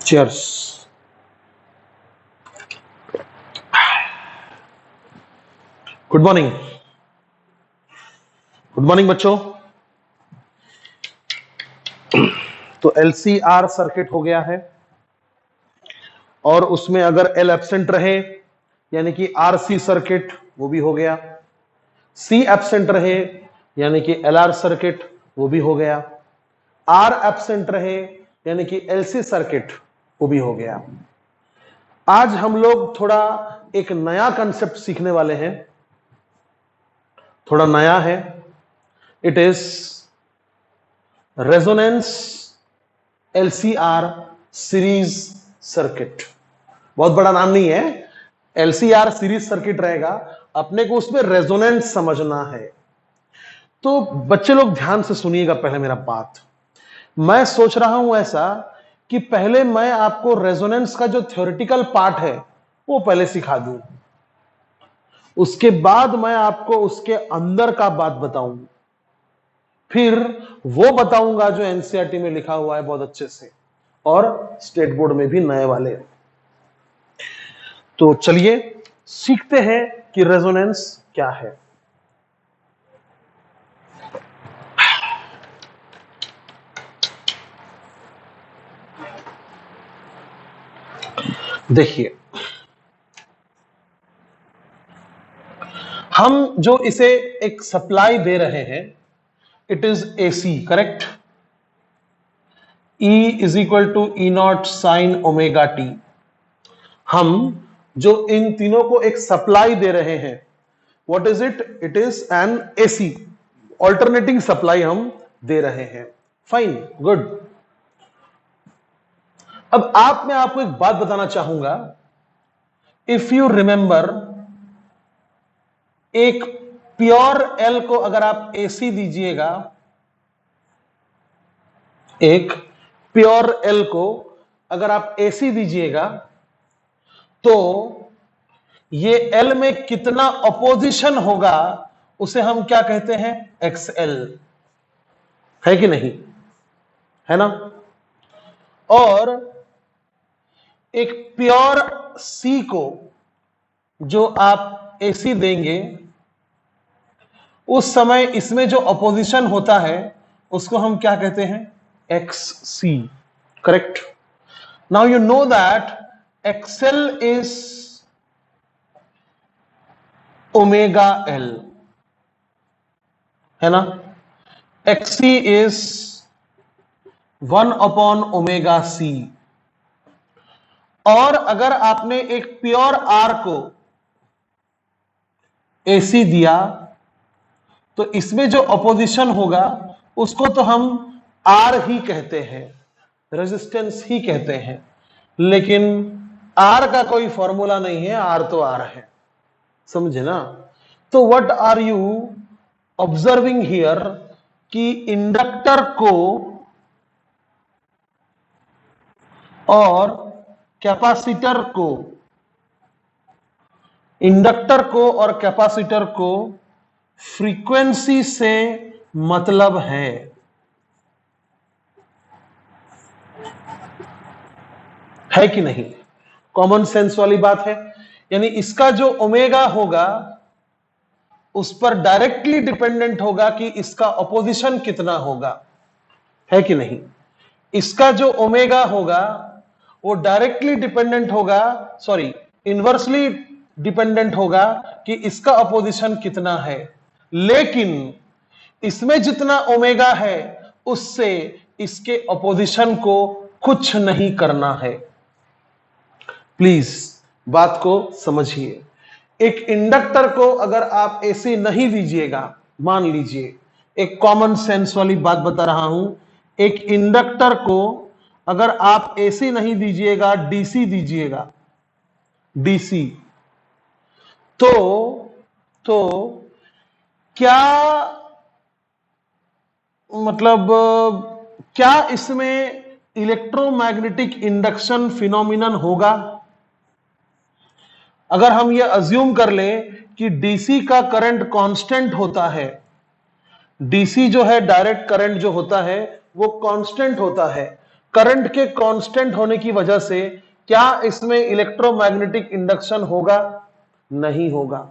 Cheers. Good morning, good morning बच्चों। तो LCR circuit हो गया है और उसमें अगर L एब्सेंट रहे यानी कि RC सर्किट वो भी हो गया, C एब्सेंट रहे यानी कि LR सर्किट वो भी हो गया, R एब्सेंट रहे यानी कि LC सर्किट वो भी हो गया। आज हम लोग थोड़ा एक नया कंसेप्ट सीखने वाले हैं, थोड़ा नया है। It is resonance LCR series circuit. बहुत बड़ा नाम नहीं है, LCR सीरीज सर्किट रहेगा, अपने को उसमें रेजोनेंस समझना है। तो बच्चे लोग ध्यान से सुनिएगा पहले मेरा बात। मैं सोच रहा हूं ऐसा कि पहले मैं आपको रेजोनेंस का जो थ्योरेटिकल पार्ट है वो पहले सिखा दूं, उसके बाद मैं आपको उसके अंदर का बात बताऊं, फिर वो बताऊंगा जो एनसीईआरटी में लिखा हुआ है बहुत अच्छे से और स्टेट बोर्ड में भी नए वाले। तो चलिए सीखते हैं कि रेजोनेंस क्या है। देखिए, हम जो इसे एक सप्लाई दे रहे हैं, it is AC, correct. E is equal to E0 sine omega t. हम जो इन तीनों को एक सप्लाई दे रहे हैं, what is it? It is an AC, alternating supply हम दे रहे हैं। Fine, good. अब मैं आपको एक बात बताना चाहूंगा। इफ यू रिमेंबर, एक प्योर L को अगर आप AC दीजिएगा, एक प्योर L को अगर आप AC दीजिएगा, तो ये L में कितना अपोजिशन होगा उसे हम क्या कहते हैं? XL, है कि नहीं? है ना? और एक प्योर C को जो आप AC देंगे, उस समय इसमें जो अपोजिशन होता है उसको हम क्या कहते हैं? XC, correct. Now you know that XL is omega L, है ना? XC is 1 upon omega C। और अगर आपने एक प्योर R को AC दिया तो इसमें जो अपोजिशन होगा उसको तो हम R ही कहते हैं, रेजिस्टेंस ही कहते हैं, लेकिन R का कोई फॉर्मूला नहीं है, R तो R है, समझे ना? तो what are you observing here कि इंडक्टर को और कैपेसिटर को, इंडक्टर को और कैपेसिटर को फ्रीक्वेंसी से मतलब है कि नहीं? कॉमन सेंस वाली बात है। यानी इसका जो ओमेगा होगा उस पर डायरेक्टली डिपेंडेंट होगा कि इसका अपोजिशन कितना होगा, है कि नहीं? इसका जो ओमेगा होगा वो डायरेक्टली डिपेंडेंट होगा, सॉरी, इनवर्सली डिपेंडेंट होगा कि इसका अपोजिशन कितना है। लेकिन इसमें जितना ओमेगा है उससे इसके अपोजिशन को कुछ नहीं करना है। प्लीज बात को समझिए। एक इंडक्टर को अगर आप AC नहीं दीजिएगा, मान लीजिए, एक कॉमन सेंस वाली बात बता रहा हूं, एक इंडक्टर को अगर आप AC नहीं दीजिएगा, DC दीजिएगा, DC, तो क्या मतलब, क्या इसमें इलेक्ट्रोमैग्नेटिक इंडक्शन फिनोमिनन होगा? अगर हम ये अज्यूम कर लें कि डीसी का करंट कांस्टेंट होता है, डीसी जो है डायरेक्ट करंट जो होता है वो कांस्टेंट होता है, करंट के कांस्टेंट होने की वजह से क्या इसमें इलेक्ट्रोमैग्नेटिक इंडक्शन होगा? नहीं होगा।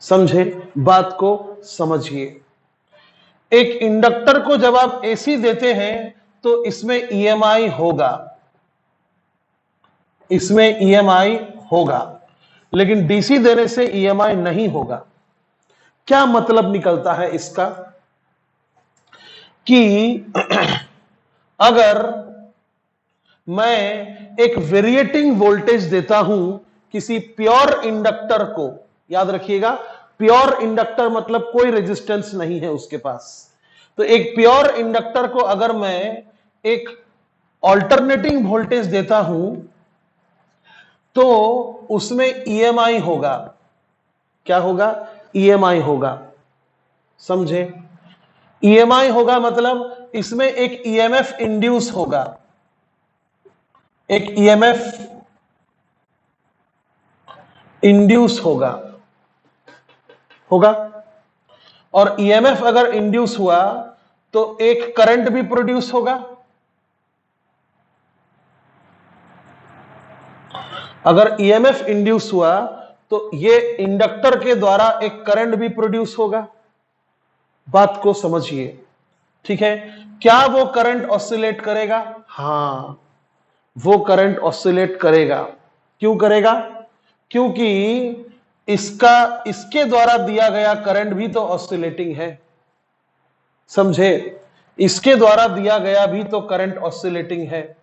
समझे? बात को समझिए। एक इंडक्टर को जब आप एसी देते हैं तो इसमें ईएमआई होगा, इसमें ईएमआई होगा, लेकिन डीसी देने से ईएमआई नहीं होगा। क्या मतलब निकलता है इसका कि अगर मैं एक वेरिएटिंग वोल्टेज देता हूं किसी प्योर इंडक्टर को, याद रखिएगा प्योर इंडक्टर मतलब कोई रेजिस्टेंस नहीं है उसके पास, तो एक प्योर इंडक्टर को अगर मैं एक ऑल्टरनेटिंग वोल्टेज देता हूं तो उसमें ईएमआई होगा। क्या होगा? ईएमआई होगा। समझे? ईएमआई होगा मतलब इसमें एक ईएमएफ इंड्यूस होगा, एक ईएमएफ इंड्यूस होगा, और ईएमएफ अगर इंड्यूस हुआ तो एक करंट भी प्रोड्यूस होगा। अगर ईएमएफ इंड्यूस हुआ तो ये इंडक्टर के द्वारा एक करंट भी प्रोड्यूस होगा। बात को समझिए, ठीक है? क्या वो करंट ऑसिलेट करेगा? हां, वो करंट ऑसिलेट करेगा। क्यों करेगा? क्योंकि इसके द्वारा दिया गया करंट भी तो ऑसिलेटिंग है। समझे? इसके द्वारा दिया गया भी तो करंट ऑसिलेटिंग है।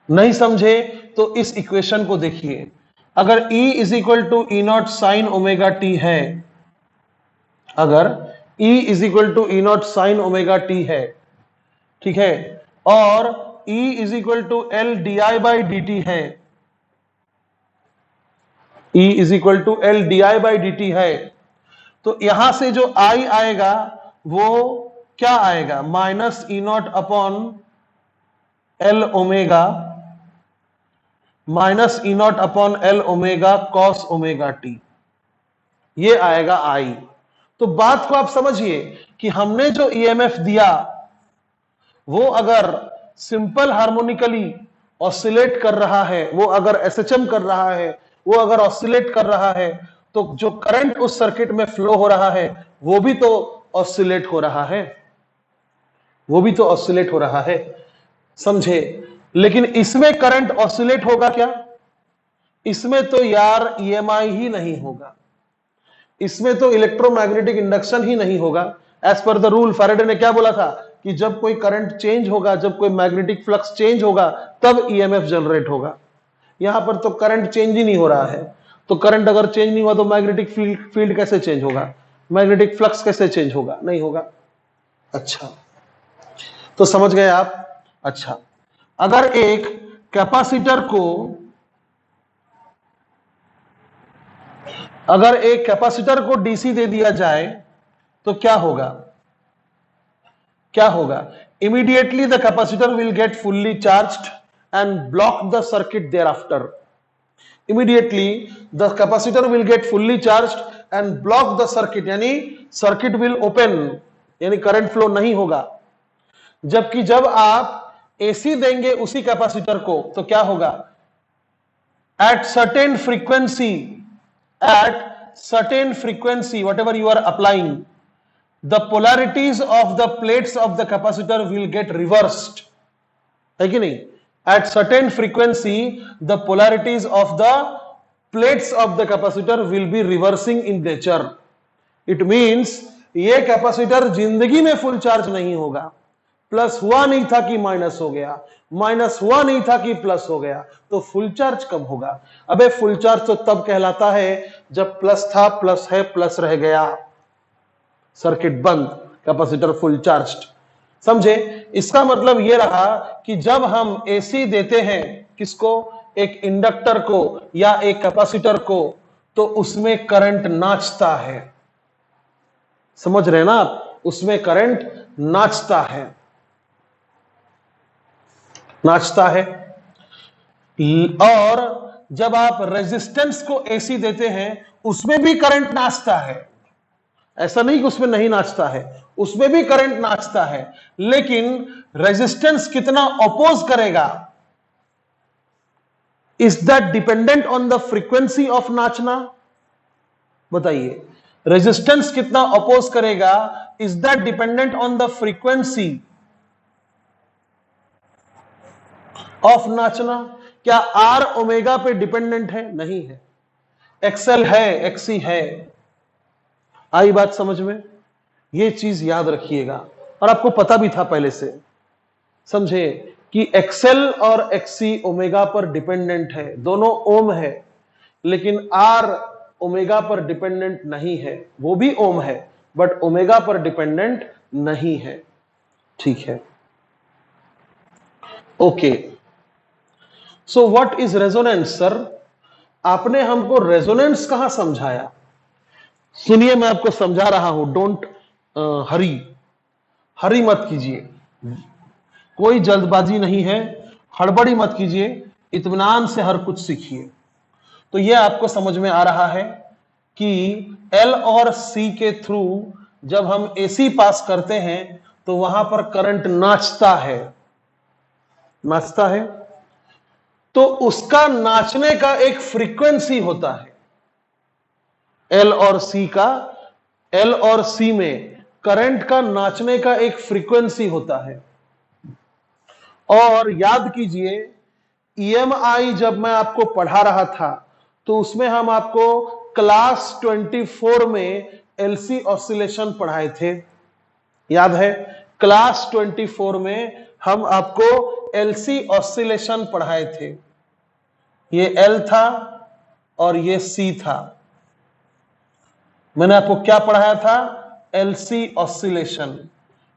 नहीं समझे तो इस इक्वेशन को देखिए। अगर E is equal to E naught sine omega t है, अगर E is equal to E naught sine omega t है, ठीक है, और E is equal to L d I by d t है, E is equal to L d I by d t है, तो यहां से जो I आएगा वो क्या आएगा? Minus E not upon L omega, minus E not upon L omega cos omega T, ये आएगा I। तो बात को आप समझिए कि हमने जो ईएमएफ दिया वो अगर सिंपल हार्मोनिकली ऑसिलेट कर रहा है, वो अगर एसएचएम कर रहा है, वो अगर ऑसिलेट कर रहा है, तो जो करंट उस सर्किट में फ्लो हो रहा है वो भी तो ऑसिलेट हो रहा है, वो भी तो ऑसिलेट हो रहा है। समझे? लेकिन इसमें करंट ऑसिलेट होगा क्या? इसमें तो यार ईएमआई ही नहीं होगा, इसमें तो इलेक्ट्रोमैग्नेटिक इंडक्शन ही नहीं होगा। As per the rule Faraday ने क्या बोला था कि जब कोई करंट चेंज होगा, जब कोई मैग्नेटिक फ्लक्स चेंज होगा तब ईएमएफ जनरेट होगा। यहां पर तो करंट चेंज ही नहीं हो रहा है, तो करंट अगर चेंज नहीं हुआ तो मैग्नेटिक फील्ड कैसे चेंज होगा? मैग्नेटिक फ्लक्स कैसे चेंज होगा? नहीं होगा। अच्छा, तो समझ गए आप? अच्छा, अगर एक कैपेसिटर को डीसी दे दिया जाए तो क्या होगा? क्या होगा? Immediately the capacitor will get fully charged and block the circuit thereafter. Immediately the capacitor will get fully charged and block the circuit, यानी सर्किट विल ओपन, यानी करंट फ्लो नहीं होगा। जबकि जब आप एसी देंगे उसी कैपेसिटर को तो क्या होगा? At certain frequency whatever you are applying, the polarities of the plates of the capacitor will get reversed, है कि नहीं? At certain frequency the polarities of the plates of the capacitor will be reversing in nature. It means ये capacitor जिंदगी में full charge नहीं होगा। Plus हुआ नहीं था कि माइनस हो गया, माइनस हुआ नहीं था कि प्लस हो गया, तो फुल चार्ज कब होगा? अबे फुल चार्ज तो तब कहलाता है जब प्लस था, प्लस है, प्लस रह गया, सर्किट बंद, कैपेसिटर फुल चार्ज्ड। समझे? इसका मतलब यह रहा कि जब हम एसी देते हैं किसको? एक इंडक्टर को या एक कैपेसिटर को, तो उसमें करंट नाचता है। समझ रहे ना आप? उसमें करंट नाचता है, नाचता है। और जब आप रेजिस्टेंस को एसी देते हैं उसमें भी करंट नाचता है, ऐसा नहीं कि उसमें नहीं नाचता है, उसमें भी करंट नाचता है, लेकिन रेजिस्टेंस कितना अपोज करेगा, is that dependent on the frequency of नाचना? बताइए, रेजिस्टेंस कितना अपोज करेगा, is that dependent on the frequency of नाचना? क्या आर ओमेगा पे डिपेंडेंट है? नहीं है। एक्सएल है, एक्सी है। आई बात समझ में? ये चीज याद रखिएगा, और आपको पता भी था पहले से, समझे कि एक्सएल और एक्सी ओमेगा पर डिपेंडेंट है, दोनों ओम है, लेकिन आर ओमेगा पर डिपेंडेंट नहीं है, वो भी ओम है बट ओमेगा पर डिपेंडेंट नहीं है। ठीक है, okay. So what is resonance? Sir, आपने हमको रेजोनेंस कहां समझाया? सुनिए, मैं आपको समझा रहा हूं। डोंट हरी मत कीजिए, कोई जल्दबाजी नहीं है, हड़बड़ी मत कीजिए, इत्मीनान से हर कुछ सीखिए। तो यह आपको समझ में आ रहा है कि एल और सी के थ्रू जब हम एसी पास करते हैं तो वहां पर करंट नाचता है, नाचता है, तो उसका नाचने का एक फ्रीक्वेंसी होता है। एल और सी का, एल और सी में करंट का नाचने का एक फ्रीक्वेंसी होता है। और याद कीजिए, ईएमआई जब मैं आपको पढ़ा रहा था तो उसमें हम आपको क्लास 24 में एलसी ऑसिलेशन पढ़ाए थे, याद है? क्लास 24 में हम आपको एलसी ऑसिलेशन पढ़ाए थे। ये एल था और ये सी था। मैंने आपको क्या पढ़ाया था? LC oscillation.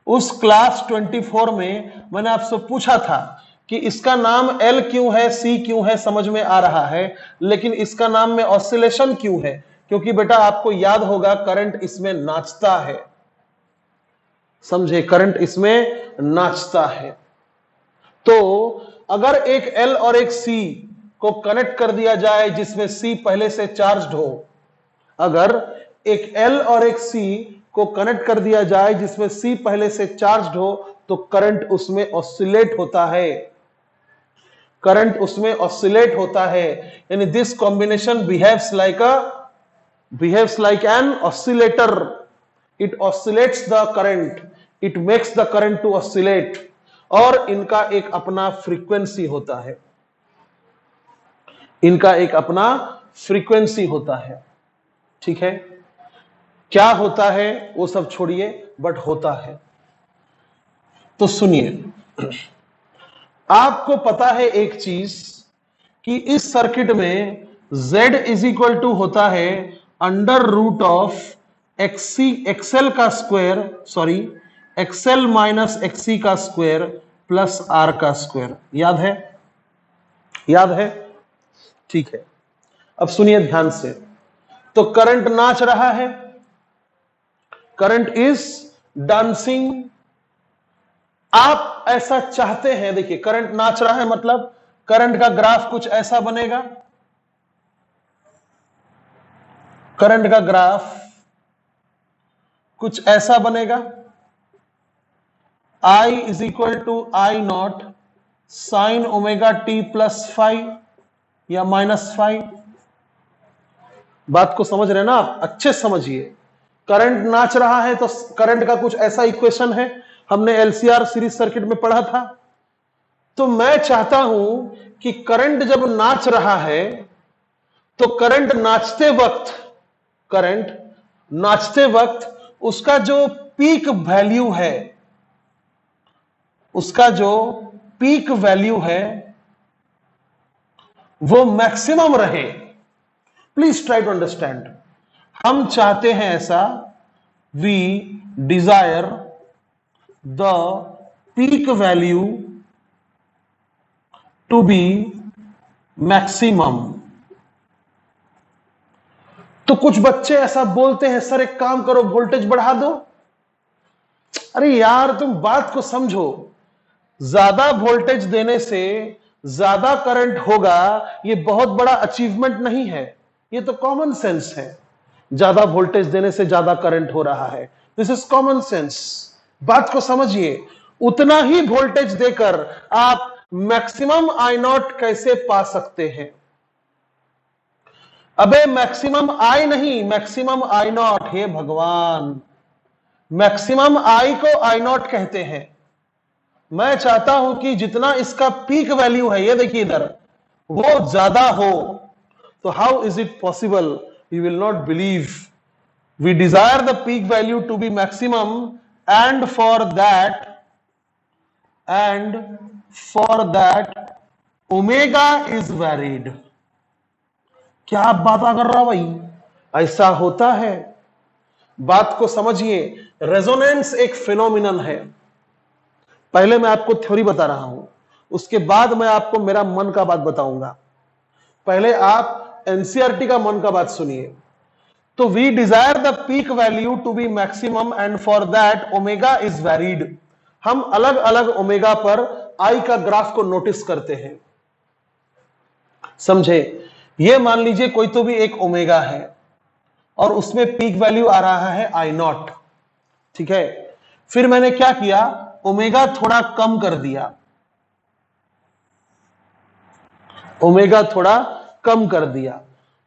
उस क्लास 24 में मैंने आपसे पूछा था कि इसका नाम एल क्यों है, सी क्यों है, समझ में आ रहा है, लेकिन इसका नाम में ऑसिलेशन क्यों है? क्योंकि बेटा आपको याद होगा करंट इसमें नाचता है, समझे? करंट इसमें नाचता है। तो अगर एक एल और एक सी को कनेक्ट कर दिया जाए जिसमें सी पहले से चार्ज्ड हो, अगर एक एल और एक सी को कनेक्ट कर दिया जाए जिसमें सी पहले से चार्ज्ड हो, तो करंट उसमें ऑसिलेट होता है, करंट उसमें ऑसिलेट होता है। यानी this combination behaves like an oscillator. It oscillates the current, it makes the current to oscillate, और इनका एक अपना फ्रीक्वेंसी होता है, इनका एक अपना फ्रीक्वेंसी होता है। ठीक है, क्या होता है वो सब छोड़िए, बट होता है। तो सुनिए, आपको पता है एक चीज कि इस सर्किट में Z इज इक्वल टू होता है अंडर रूट ऑफ एक्सएल का square, sorry XL minus XC का स्क्वायर प्लस आर का स्क्वायर। याद है? याद है? ठीक है, अब सुनिए ध्यान से। तो करंट नाच रहा है, करंट इज डांसिंग। आप ऐसा चाहते हैं, देखिए करंट नाच रहा है मतलब करंट का ग्राफ कुछ ऐसा बनेगा, करंट का ग्राफ कुछ ऐसा बनेगा, I is equal to I naught sine omega t plus 5 या -5। बात को समझ रहे हैं ना आप? अच्छे समझिए। करंट नाच रहा है तो करंट का कुछ ऐसा इक्वेशन है, हमने एलसीआर सीरीज सर्किट में पढ़ा था। तो मैं चाहता हूं कि करंट जब नाच रहा है तो करंट नाचते वक्त उसका जो पीक वैल्यू है, उसका जो पीक वैल्यू है वो मैक्सिमम रहे। Please try to understand. हम चाहते हैं ऐसा, we desire the peak value to be maximum. तो कुछ बच्चे ऐसा बोलते हैं, सर एक काम करो वोल्टेज बढ़ा दो। अरे यार तुम बात को समझो, ज्यादा वोल्टेज देने से ज्यादा करंट होगा, ये बहुत बड़ा अचीवमेंट नहीं है, ये तो कॉमन सेंस है। ज्यादा वोल्टेज देने से ज्यादा करंट हो रहा है, दिस इज कॉमन सेंस। बात को समझिए, उतना ही वोल्टेज देकर आप मैक्सिमम आई नॉट कैसे पा सकते हैं? अबे मैक्सिमम आई नहीं, मैक्सिमम आई नॉट। हे भगवान, मैक्सिमम आई को आई नॉट कहते हैं। मैं चाहता हूं कि जितना इसका पीक वैल्यू है, ये देखिए इधर, वो ज्यादा हो। तो how is it possible? You will not believe. We desire the peak value to be maximum, and for that omega is varied. क्या आप बात कर रहा भाई? ऐसा होता है। बात को समझिए, रेजोनेंस एक फिनोमिनन है। पहले मैं आपको थ्योरी बता रहा हूं, उसके बाद मैं आपको मेरा मन का बात बताऊंगा। पहले आप एनसीईआरटी का मन का बात सुनिए। तो we desire the peak value to be maximum, and for that omega is varied. हम अलग अलग ओमेगा पर आई का ग्राफ को नोटिस करते हैं, समझे? ये मान लीजिए कोई तो भी एक ओमेगा है और उसमें पीक वैल्यू आ रहा है आई नॉट, ठीक है? फिर मैंने क्या किया, ओमेगा थोड़ा कम कर दिया, ओमेगा थोड़ा कम कर दिया।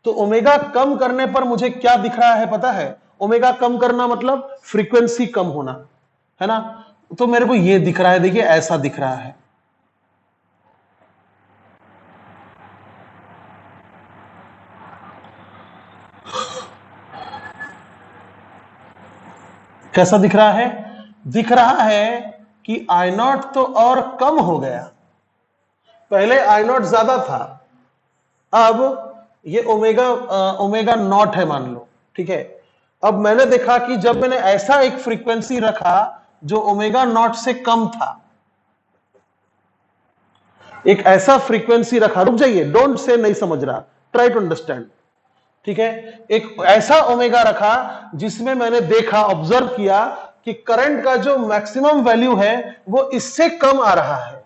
तो ओमेगा कम करने पर मुझे क्या दिख रहा है पता है? ओमेगा कम करना मतलब फ्रीक्वेंसी कम होना, है ना? तो मेरे को ये दिख रहा है, देखिए ऐसा दिख रहा है। कैसा दिख रहा है? दिख रहा है कि आई नॉट तो और कम हो गया। पहले आई नॉट ज्यादा था, अब ये ओमेगा नॉट है मान लो, ठीक है? अब मैंने देखा कि जब मैंने ऐसा एक फ्रीक्वेंसी रखा जो ओमेगा नॉट से कम था, एक ऐसा फ्रीक्वेंसी रखा, रुक जाइए, डोंट से नहीं समझ रहा, ट्राई टू अंडरस्टैंड, ठीक है? एक ऐसा ओमेगा रखा जिसमें मैंने देखा, ऑब्जर्व किया कि करंट का जो मैक्सिमम वैल्यू है वो इससे कम आ रहा है।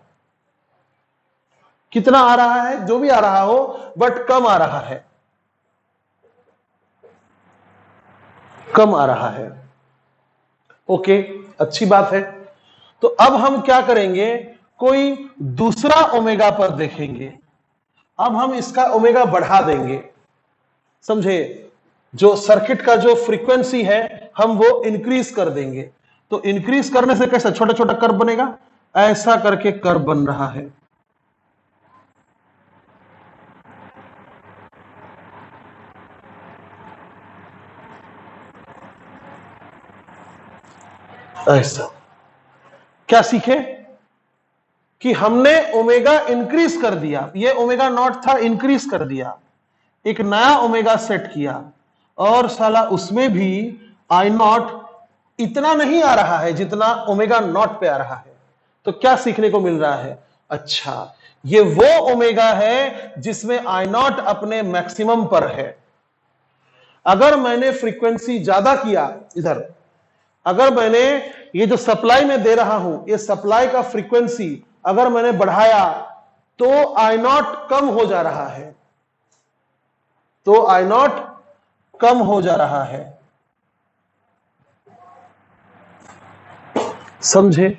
कितना आ रहा है? जो भी आ रहा हो, बट कम आ रहा है, कम आ रहा है। ओके, अच्छी बात है। तो अब हम क्या करेंगे, कोई दूसरा ओमेगा पर देखेंगे। अब हम इसका ओमेगा बढ़ा देंगे, समझे? जो सर्किट का जो फ्रीक्वेंसी है हम वो इंक्रीज कर देंगे। तो इंक्रीज करने से कैसा छोटा छोटा कर्व बनेगा? ऐसा करके कर्व बन रहा है। ऐसा। क्या सीखे? कि हमने ओमेगा इंक्रीज कर दिया, ये ओमेगा नॉट था, इंक्रीज कर दिया, एक नया ओमेगा सेट किया, और साला उसमें भी आई नॉट इतना नहीं आ रहा है जितना ओमेगा नॉट पे आ रहा है। तो क्या सीखने को मिल रहा है? अच्छा, ये वो ओमेगा है जिसमें आई नॉट अपने मैक्सिमम पर है। अगर मैंने फ्रीक्वेंसी ज्यादा किया, इधर अगर मैंने ये जो सप्लाई में दे रहा हूं, ये सप्लाई का फ्रीक्वेंसी अगर मैंने बढ़ाया तो आई नॉट कम हो जा रहा है, तो आई नॉट कम हो जा रहा है, समझे?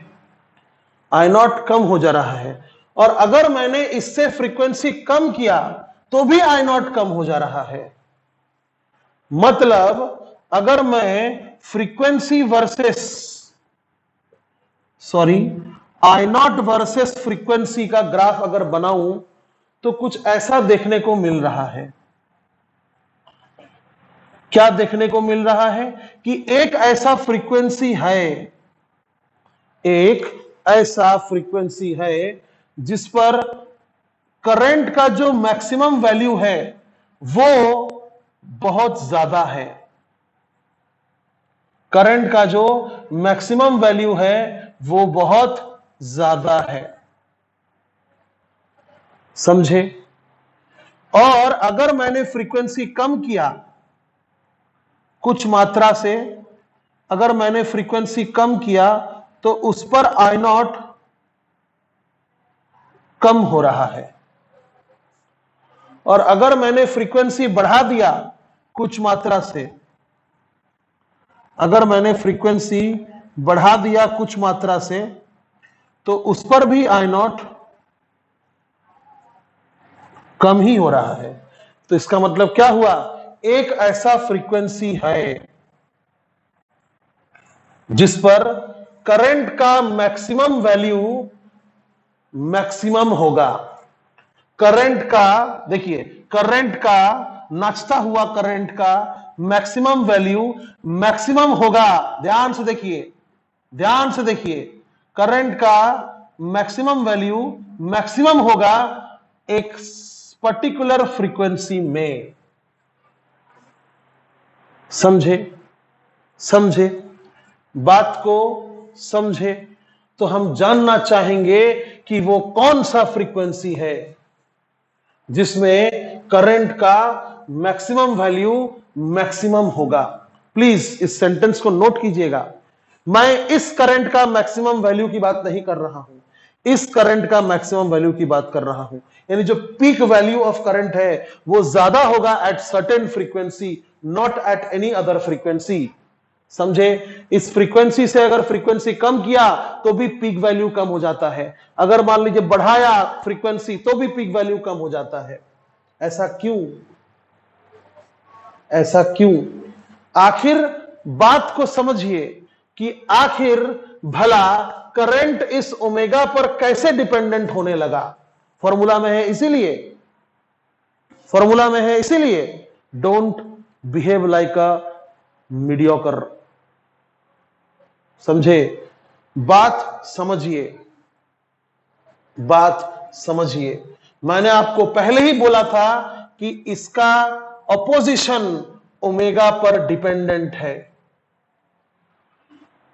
आई नॉट कम हो जा रहा है। और अगर मैंने इससे फ्रीक्वेंसी कम किया तो भी आई नॉट कम हो जा रहा है। मतलब अगर मैं frequency versus I not versus frequency का ग्राफ अगर बनाऊं तो कुछ ऐसा देखने को मिल रहा है। क्या देखने को मिल रहा है? कि एक ऐसा फ्रीक्वेंसी है, एक ऐसा फ्रीक्वेंसी है जिस पर करंट का जो मैक्सिमम वैल्यू है वो बहुत ज्यादा है। करंट का जो मैक्सिमम वैल्यू है वो बहुत ज्यादा है, समझे? और अगर मैंने फ्रीक्वेंसी कम किया कुछ मात्रा से, अगर मैंने फ्रीक्वेंसी कम किया तो उस पर आई नॉट कम हो रहा है। और अगर मैंने फ्रीक्वेंसी बढ़ा दिया कुछ मात्रा से, अगर मैंने फ्रीक्वेंसी बढ़ा दिया कुछ मात्रा से, तो उस पर भी आई नॉट कम ही हो रहा है। तो इसका मतलब क्या हुआ, एक ऐसा फ्रीक्वेंसी है जिस पर करंट का मैक्सिमम वैल्यू मैक्सिमम होगा। करंट का, देखिए करंट का, नाचता हुआ करंट का मैक्सिमम वैल्यू मैक्सिमम होगा। ध्यान से देखिए, ध्यान से देखिए, करंट का मैक्सिमम वैल्यू मैक्सिमम होगा एक पर्टिकुलर फ्रीक्वेंसी में। समझे, समझे बात को, समझे। तो हम जानना चाहेंगे कि वो कौन सा फ्रीक्वेंसी है जिसमें करंट का मैक्सिमम वैल्यू मैक्सिमम होगा। प्लीज इस सेंटेंस को नोट कीजिएगा। मैं इस करंट का मैक्सिमम वैल्यू की बात नहीं कर रहा हूं, इस करंट का मैक्सिमम वैल्यू की बात कर रहा हूं। यानी जो पीक वैल्यू ऑफ करंट है वो ज्यादा होगा at certain frequency, not at any other frequency. समझे, इस फ्रीक्वेंसी से अगर फ्रीक्वेंसी कम किया तो भी पीक वैल्यू कम हो जाता है, अगर मान लीजिए बढ़ाया फ्रीक्वेंसी तो भी पीक वैल्यू कम हो जाता है। ऐसा क्यों, ऐसा क्यों? आखिर बात को समझिए कि आखिर भला करंट इस ओमेगा पर कैसे डिपेंडेंट होने लगा। फॉर्मूला में है इसीलिए, फॉर्मूला में है इसीलिए, don't behave like a mediocre. समझे, बात समझिए, बात समझिए। मैंने आपको पहले ही बोला था कि इसका अपोजिशन ओमेगा पर डिपेंडेंट है,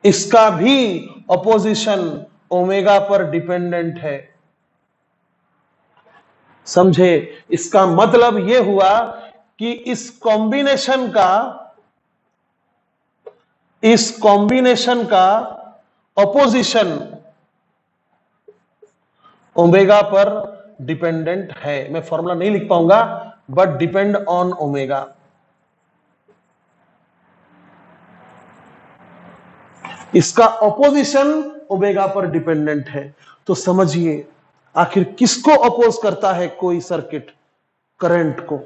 इसका भी अपोजिशन ओमेगा पर डिपेंडेंट है। समझे, इसका मतलब यह हुआ कि इस कॉम्बिनेशन का अपोजिशन ओमेगा पर डिपेंडेंट है। मैं फॉर्मूला नहीं लिख पाऊंगा, बट डिपेंड ऑन ओमेगा। इसका अपोजिशन ओमेगा पर डिपेंडेंट है। तो समझिए आखिर किसको अपोज करता है कोई सर्किट, करंट को।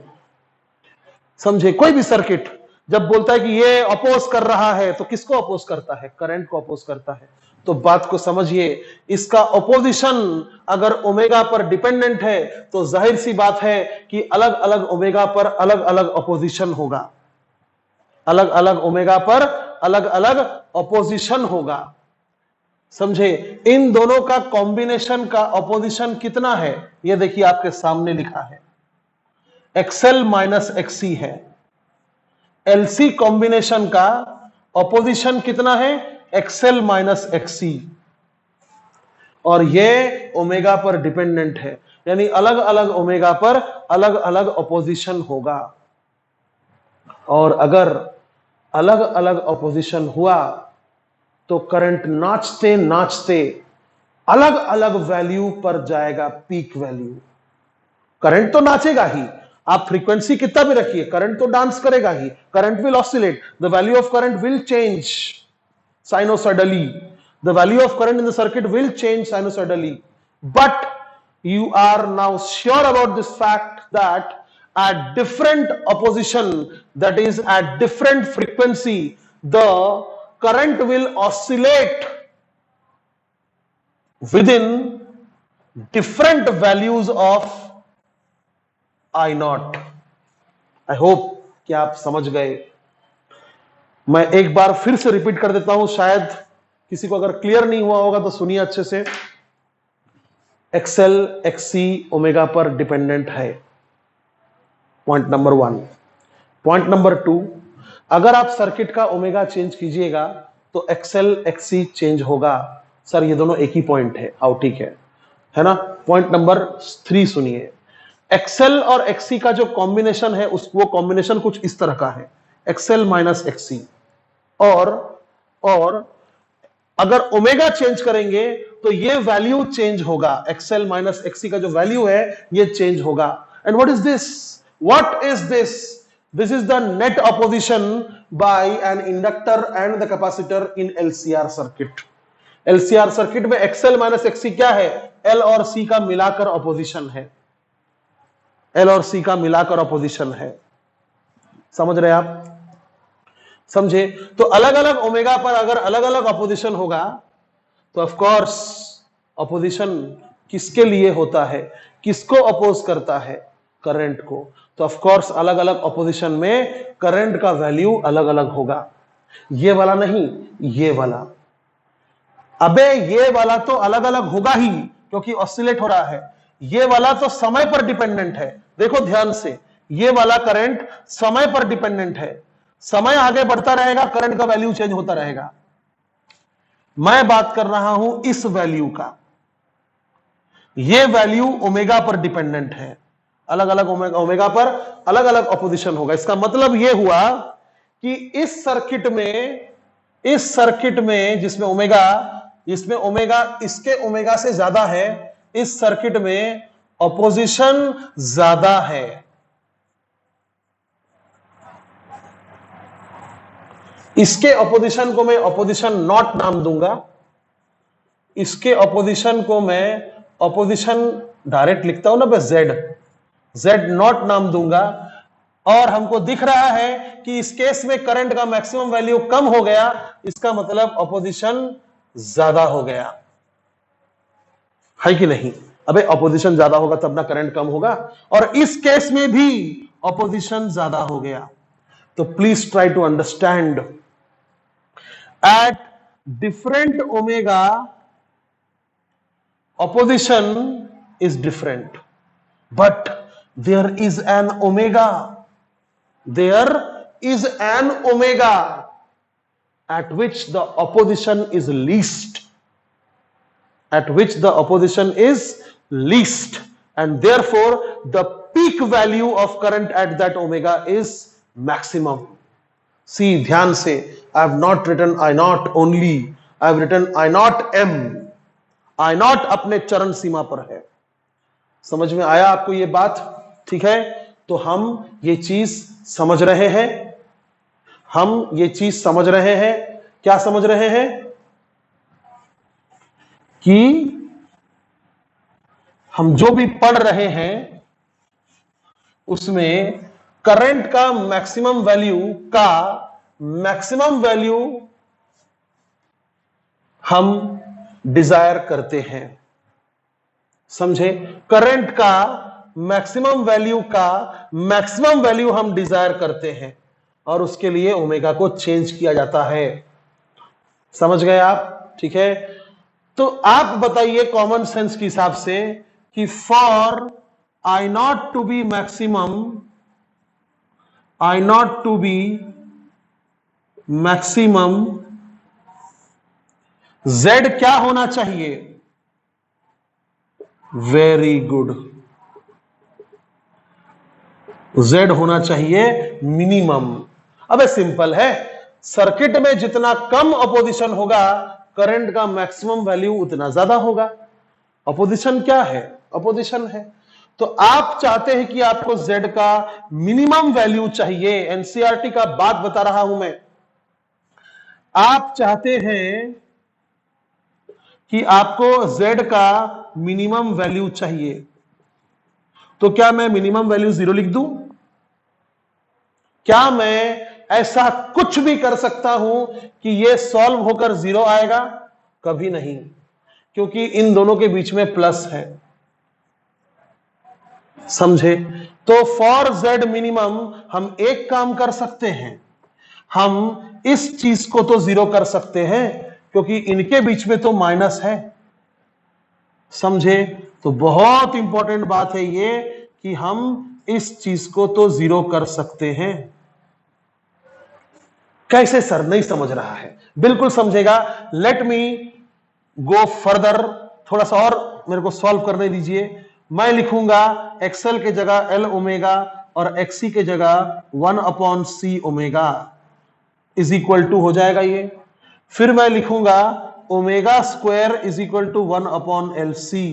समझे, कोई भी सर्किट जब बोलता है कि ये अपोज कर रहा है तो किसको अपोज करता है, करंट को अपोज करता है। तो बात को समझिए, इसका अपोजिशन अगर ओमेगा पर डिपेंडेंट है तो जाहिर सी बात है कि अलग अलग ओमेगा पर अलग अलग अपोजिशन होगा, अलग अलग ओमेगा पर अलग अलग अपोजिशन होगा। समझे, इन दोनों का कॉम्बिनेशन का अपोजिशन कितना है, यह देखिए आपके सामने लिखा है, एक्सएल माइनस एक्सी है। एलसी कॉम्बिनेशन का अपोजिशन कितना है, एक्सएल माइनस एक्सी, और यह ओमेगा पर डिपेंडेंट है, यानी अलग अलग ओमेगा पर अलग अलग अपोजिशन होगा। और अगर अलग अलग अपोजिशन हुआ तो करंट नाचते नाचते अलग अलग वैल्यू पर जाएगा, पीक वैल्यू। करंट तो नाचेगा ही, आप फ्रीक्वेंसी कितना भी रखिए, करंट तो डांस करेगा ही। Current will oscillate, the value of current will change sinusoidally, the value of current in the circuit will change sinusoidally. But you are now sure about this fact that at different opposition, that is at different frequency, the current will oscillate within different values of I naught. I hope कि आप समझ गए। मैं एक बार फिर से repeat कर देता हूं, शायद किसी को अगर क्लियर नहीं हुआ होगा तो सुनिए अच्छे से। एक्सएल एक्ससी ओमेगा पर डिपेंडेंट है, पॉइंट नंबर 1। पॉइंट नंबर 2, अगर आप सर्किट का ओमेगा चेंज कीजिएगा तो एक्सएल एक्ससी चेंज होगा। सर ये दोनों एक ही पॉइंट है, हाउ ठीक है ना। पॉइंट नंबर 3 सुनिए, एक्सएल और एक्ससी का जो कॉम्बिनेशन है वो कॉम्बिनेशन कुछ इस तरह का है, एक्सएल माइनस एक्ससी। और अगर ओमेगा चेंज करेंगे तो ये वैल्यू चेंज होगा, एक्सएल माइनस एक्सी का जो वैल्यू है ये चेंज होगा। And what is this? What is this? This is the net opposition by an inductor and the capacitor in LCR circuit. LCR circuit में एक्सएल माइनस एक्सी क्या है? L और सी का मिलाकर ऑपोजिशन है, एल और सी का मिलाकर ऑपोजिशन है। समझ रहे आप? समझे? तो अलग अलग ओमेगा पर अगर अलग अलग ऑपोजिशन होगा तो ऑफ कोर्स ऑपोजिशन किसके लिए होता है? किसको अपोज करता है? करंट को। तो ऑफ कोर्स अलग अलग ऑपोजिशन में करंट का वैल्यू अलग अलग होगा। ये वाला नहीं, ये वाला। अबे ये वाला तो अलग अलग होगा ही क्योंकि ऑसिलेट हो रहा है। ये वाला तो समय पर डिपेंडेंट है। देखो ध्यान से, ये वाला करंट समय पर डिपेंडेंट है। समय आगे बढ़ता रहेगा, करंट का वैल्यू चेंज होता रहेगा। मैं बात कर रहा हूं इस वैल्यू का। ये वैल्यू ओमेगा पर डिपेंडेंट है। अलग अलग ओमेगा पर अलग अलग ऑपोजिशन होगा। इसका मतलब यह हुआ कि इस सर्किट में जिसमें ओमेगा इसके ओमेगा से ज्यादा है, इस सर्किट में ऑपोजिशन ज्यादा है। इसके ऑपोजिशन को मैं ऑपोजिशन नॉट नाम दूंगा। इसके ऑपोजिशन को मैं ऑपोजिशन डायरेक्ट लिखता हूं ना, बस जेड नॉट नाम दूंगा। और हमको दिख रहा है कि इस केस में करंट का मैक्सिमम वैल्यू कम हो गया, इसका मतलब ऑपोजिशन ज्यादा हो गया है कि नहीं? अबे ऑपोजिशन ज्यादा होगा तब ना करंट कम होगा। और इस केस में भी ऑपोजिशन ज्यादा हो गया। तो please try to understand, at different omega opposition is different, but there is an omega at which the opposition is least, and therefore the peak value of current at that omega is maximum. See, ध्यान से, I have not written I naught only, I have written I naught m. I naught अपने चरण सीमा पर है। समझ में आया आपको ये बात? ठीक है, तो हम ये चीज समझ रहे हैं। क्या समझ रहे हैं? कि हम जो भी पढ़ रहे हैं उसमें करंट का मैक्सिमम वैल्यू हम डिजायर करते हैं। समझे? करंट का मैक्सिमम वैल्यू हम डिजायर करते हैं और उसके लिए ओमेगा को चेंज किया जाता है। समझ गए आप? ठीक है, तो आप बताइए कॉमन सेंस के हिसाब से कि for I not to be maximum Z क्या होना चाहिए? वेरी गुड, Z होना चाहिए मिनिमम। अब सिंपल है, सर्किट में जितना कम ऑपोजिशन होगा करंट का मैक्सिमम वैल्यू उतना ज्यादा होगा। ऑपोजिशन क्या है? ऑपोजिशन है। तो आप चाहते हैं कि आपको Z का मिनिमम वैल्यू चाहिए। एनसीईआरटी का बात बता रहा हूं मैं। आप चाहते हैं कि आपको Z का मिनिमम वैल्यू चाहिए, तो क्या मैं मिनिमम वैल्यू 0 लिख दूं? क्या मैं ऐसा कुछ भी कर सकता हूं कि यह सॉल्व होकर 0 आएगा? कभी नहीं, क्योंकि इन दोनों के बीच में प्लस है। समझे? तो फॉर Z मिनिमम हम एक काम कर सकते हैं, हम इस चीज को तो 0 कर सकते हैं क्योंकि इनके बीच में तो माइनस है। समझे? तो बहुत इंपॉर्टेंट बात है ये कि हम इस चीज को तो 0 कर सकते हैं। कैसे सर? नहीं समझ रहा है? बिल्कुल समझेगा। लेट मी गो फर्दर, थोड़ा सा और मेरे को सॉल्व करने दीजिए। मैं लिखूंगा एक्सएल के जगह एल ओमेगा और एक्सी के जगह 1/c omega is equal to हो जाएगा ये। फिर मैं लिखूंगा omega square is equal to 1 upon L C,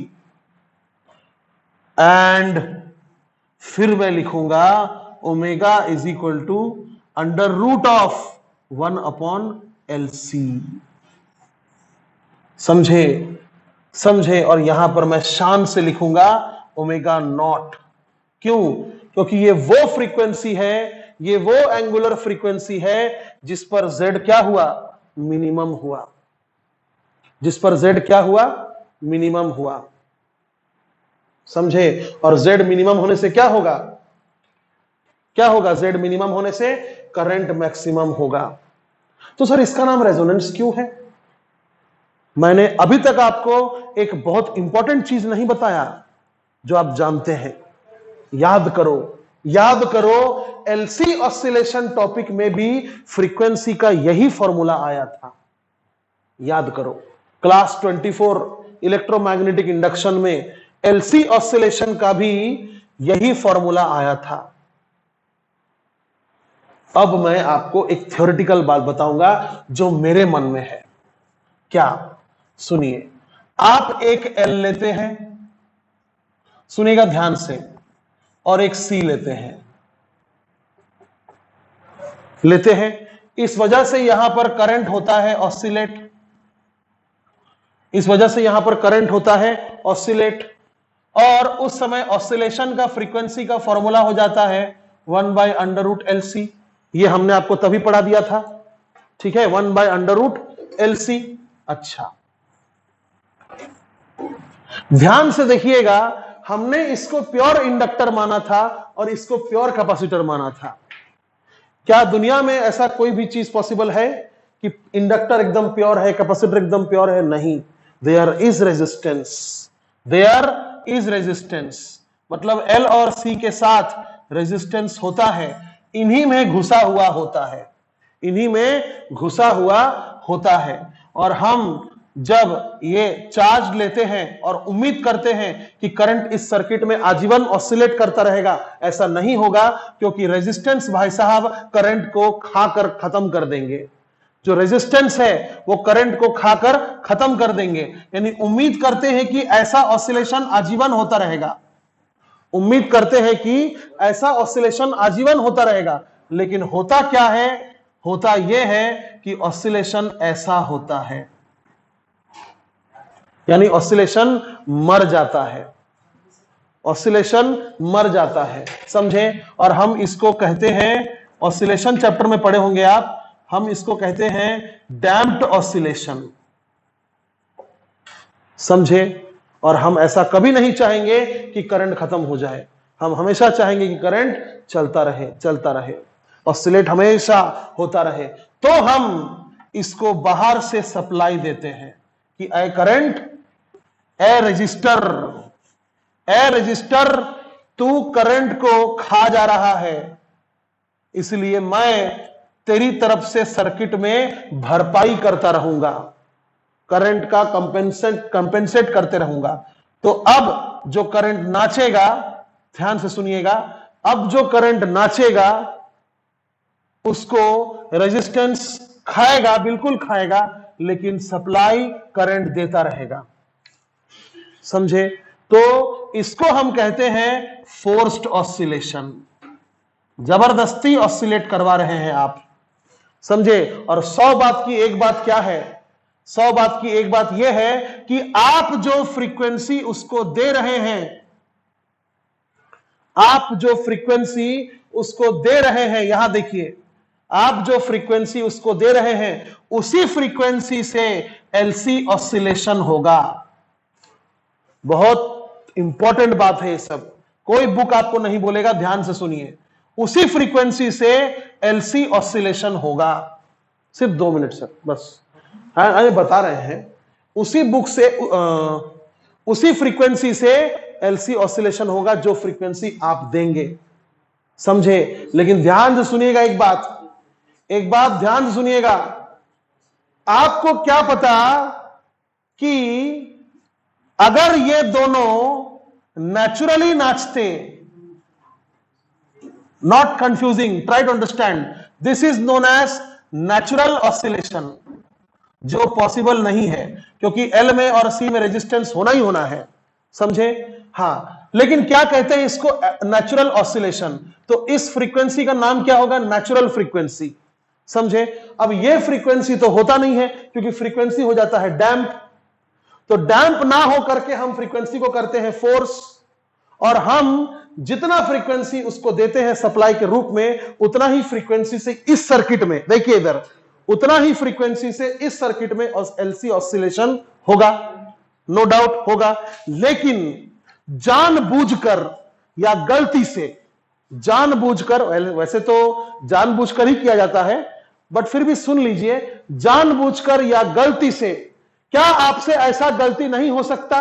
and फिर मैं लिखूंगा omega is equal to under root of 1 upon L C. समझे? समझे? और यहां पर मैं शान से लिखूंगा ओमेगा नॉट। क्यों? क्योंकि ये वो फ्रीक्वेंसी है, ये वो एंगुलर फ्रीक्वेंसी है जिस पर z क्या हुआ? मिनिमम हुआ। जिस पर z क्या हुआ? मिनिमम हुआ। समझे? और z मिनिमम होने से क्या होगा? क्या होगा? z मिनिमम होने से करंट मैक्सिमम होगा। तो सर इसका नाम रेजोनेंस क्यों है? मैंने अभी तक आपको एक बहुत इंपॉर्टेंट चीज नहीं बताया जो आप जानते हैं। याद करो, याद करो, एलसी ऑसिलेशन टॉपिक में भी फ्रीक्वेंसी का यही फॉर्मूला आया था। याद करो, क्लास 24 इलेक्ट्रोमैग्नेटिक इंडक्शन में एलसी ऑसिलेशन का भी यही फॉर्मूला आया था। अब मैं आपको एक थ्योरेटिकल बात बताऊंगा जो मेरे मन में है। क्या? सुनिए, आप एक एल लेते हैं, सुनिएगा ध्यान से, और एक सी लेते हैं। इस वजह से यहां पर करंट होता है ऑसिलेट, इस वजह से यहां पर करंट होता है ऑसिलेट, और उस समय ऑसिलेशन का फ्रीक्वेंसी का फॉर्मूला हो जाता है 1 by under root L C. ये हमने आपको तभी पढ़ा दिया था, ठीक है, 1 by under root L C. अच्छा, ध्यान से देखिएगा, हमने इसको प्योर इंडक्टर माना था और इसको प्योर कैपेसिटर माना था। क्या दुनिया में ऐसा कोई भी चीज पॉसिबल है कि इंडक्टर एकदम प्योर है, कैपेसिटर एकदम प्योर है? नहीं। There is resistance, there is resistance, मतलब एल और सी के साथ रेजिस्टेंस होता है, इन्हीं में घुसा हुआ होता है, इन्हीं में घुसा हुआ होता है। और हम जब ये चार्ज लेते हैं और उम्मीद करते हैं कि करंट इस सर्किट में आजीवन ऑसिलेट करता रहेगा, ऐसा नहीं होगा, क्योंकि रेजिस्टेंस भाई साहब करंट को खाकर खत्म कर देंगे। जो रेजिस्टेंस है वो करंट को खाकर खत्म कर देंगे। यानी उम्मीद करते हैं कि ऐसा ऑसिलेशन आजीवन होता रहेगा, उम्मीद करते हैं कि ऐसा ऑसिलेशन आजीवन होता रहेगा, लेकिन होता क्या है? होता यह है कि ऑसिलेशन ऐसा होता है, यानी ऑसिलेशन मर जाता है, ऑसिलेशन मर जाता है। समझे? और हम इसको कहते हैं, ऑसिलेशन चैप्टर में पढ़े होंगे आप, हम इसको कहते हैं डैम्प्ड ऑसिलेशन। समझे? और हम ऐसा कभी नहीं चाहेंगे कि करंट खत्म हो जाए, हम हमेशा चाहेंगे कि करंट चलता रहे, चलता रहे, ऑसिलेट हमेशा होता रहे। तो हम इसको बाहर से सप्लाई देते हैं कि ए करंट, ए रजिस्टर, तू करंट को खा जा रहा है, इसलिए मैं तेरी तरफ से सर्किट में भरपाई करता रहूंगा, करंट का कंपेंसेट करते रहूंगा। तो अब जो करंट नाचेगा, ध्यान से सुनिएगा, अब जो करंट नाचेगा उसको रेजिस्टेंस खाएगा, बिल्कुल खाएगा, लेकिन सप्लाई करंट देता रहेगा। समझे? तो इसको हम कहते हैं फोर्स्ड ऑसिलेशन, जबरदस्ती ऑसिलेट करवा रहे हैं आप। समझे? और 100 बात की एक बात क्या है? 100 बात की एक बात यह है कि आप जो फ्रीक्वेंसी उसको दे रहे हैं, आप जो फ्रीक्वेंसी उसको दे रहे हैं, यहां देखिए, आप जो फ्रीक्वेंसी उसको दे रहे हैं, उसी फ्रीक्वेंसी से एलसी ऑसिलेशन होगा। बहुत इंपॉर्टेंट बात है ये सब, कोई बुक आपको नहीं बोलेगा, ध्यान से सुनिए, उसी फ्रीक्वेंसी से एलसी ऑसिलेशन होगा। सिर्फ 2 मिनट सर, बस आगे बता रहे हैं, उसी बुक से उसी फ्रीक्वेंसी से एलसी ऑसिलेशन होगा जो फ्रीक्वेंसी आप देंगे। समझे? लेकिन ध्यान से सुनिएगा, एक बात ध्यान से सुनिएगा, आपको क्या पता कि अगर ये दोनों नेचुरली नाचते, not confusing, try to understand, this is known as natural oscillation. जो पॉसिबल नहीं है, क्योंकि एल में और सी में रेजिस्टेंस होना ही होना है, समझे? हाँ, लेकिन क्या कहते हैं इसको? Natural oscillation. तो इस फ्रीक्वेंसी का नाम क्या होगा? नेचुरल फ्रीक्वेंसी, समझे? अब ये फ्रीक्वेंसी तो होता नहीं है, क्योंकि फ्रीक्वेंसी हो जाता है डैम्प। तो डैम्प ना हो करके हम फ्रीक्वेंसी को करते हैं फोर्स, और हम जितना फ्रीक्वेंसी उसको देते हैं सप्लाई के रूप में, उतना ही फ्रीक्वेंसी से इस सर्किट में, देखिए इधर, उतना ही फ्रीक्वेंसी से इस सर्किट में एलसी ऑसिलेशन होगा, नो डाउट होगा। लेकिन जानबूझकर या गलती से, जानबूझकर, वैसे तो जानबूझकर ही किया जाता है, बट फिर भी सुन लीजिए, जानबूझकर या गलती से, क्या आपसे ऐसा गलती नहीं हो सकता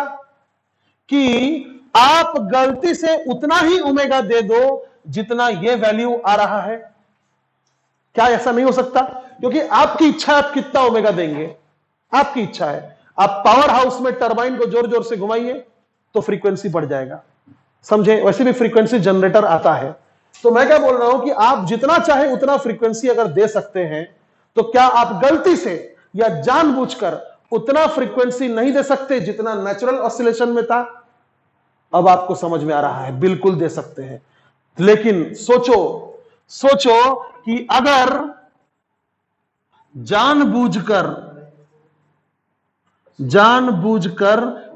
कि आप गलती से उतना ही ओमेगा दे दो जितना यह वैल्यू आ रहा है? क्या ऐसा नहीं हो सकता? क्योंकि आपकी इच्छा है आप कितना ओमेगा देंगे, आपकी इच्छा है। आप पावर हाउस में टरबाइन को जोर जोर से घुमाइए तो फ्रीक्वेंसी बढ़ जाएगा, समझे? वैसे भी फ्रीक्वेंसी जनरेटर आता है। तो मैं क्या बोल रहा हूं कि आप जितना चाहे उतना फ्रीक्वेंसी अगर दे सकते हैं, तो क्या आप गलती से या जानबूझकर उतना फ्रीक्वेंसी नहीं दे सकते जितना नेचुरल ऑसिलेशन में था? अब आपको समझ में आ रहा है, बिल्कुल दे सकते हैं। लेकिन सोचो कि अगर जानबूझकर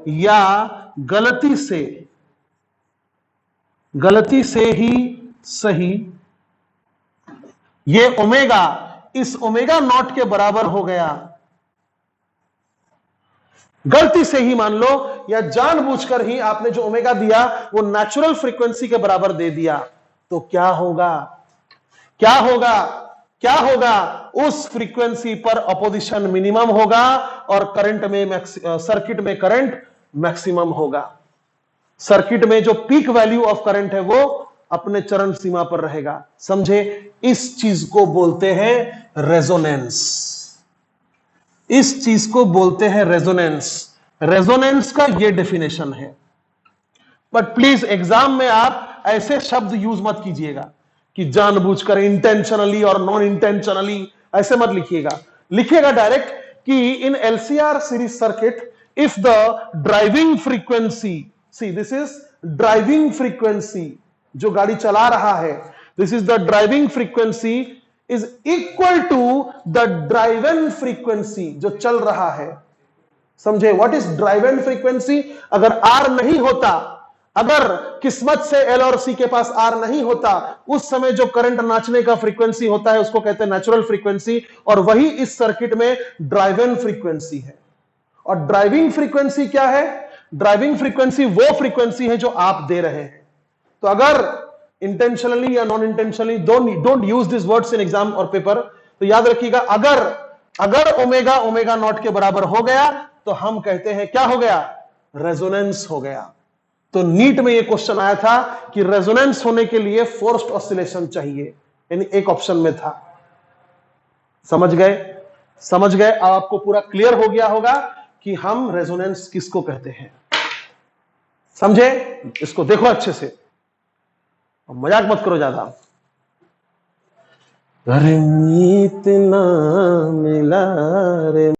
या गलती से ही सही, ये ओमेगा इस ओमेगा नॉट के बराबर हो गया, गलती से ही मान लो या जानबूझकर ही आपने जो ओमेगा दिया वो नेचुरल फ्रीक्वेंसी के बराबर दे दिया, तो क्या होगा? क्या होगा? उस फ्रीक्वेंसी पर अपोजिशन मिनिमम होगा और करंट में सर्किट में करंट मैक्सिमम होगा। सर्किट में जो पीक वैल्यू ऑफ करंट है वो अपने चरण सीमा पर रहेगा, समझे? इस चीज को बोलते हैं रेजोनेंस, इस चीज को बोलते हैं रेजोनेंस। रेजोनेंस का ये डेफिनेशन है। बट प्लीज एग्जाम में आप ऐसे शब्द यूज मत कीजिएगा कि जानबूझकर, इंटेंशनली और नॉन इंटेंशनली, ऐसे मत लिखिएगा। लिखिएगा डायरेक्ट कि in LCR series circuit if the driving frequency, see this is driving frequency, जो गाड़ी चला रहा है, this is the driving frequency is equal to the driven frequency, जो चल रहा है, समझे? What is driven frequency? अगर आर नहीं होता, अगर किस्मत से एल और सी के पास आर नहीं होता, उस समय जो करंट नाचने का फ्रीक्वेंसी होता है उसको कहते हैं नेचुरल फ्रीक्वेंसी, और वही इस सर्किट में ड्राइवन फ्रीक्वेंसी है। और ड्राइविंग फ्रीक्वेंसी क्या है? ड्राइविंग फ्रीक्वेंसी वो फ्रीक्वेंसी है जो आप दे रहे हैं। तो अगर इंटेंशनली या non intentionally, don't use this words in exam और पेपर, तो याद रखिएगा, अगर ओमेगा ओमेगा नॉट के बराबर हो गया तो हम कहते हैं क्या हो गया? रेजोनेंस हो गया। तो नीट में यह क्वेश्चन आया था कि रेजोनेंस होने के लिए फोर्स्ड ऑसिलेशन चाहिए, यानी एक ऑप्शन में था। समझ गए? अब आपको पूरा क्लियर हो गया होगा कि हम रेजोनेंस किसको कहते हैं, समझे? इसको देखो अच्छे से, मजाक मत करो ज्यादा। अरे मीत ना मिला रे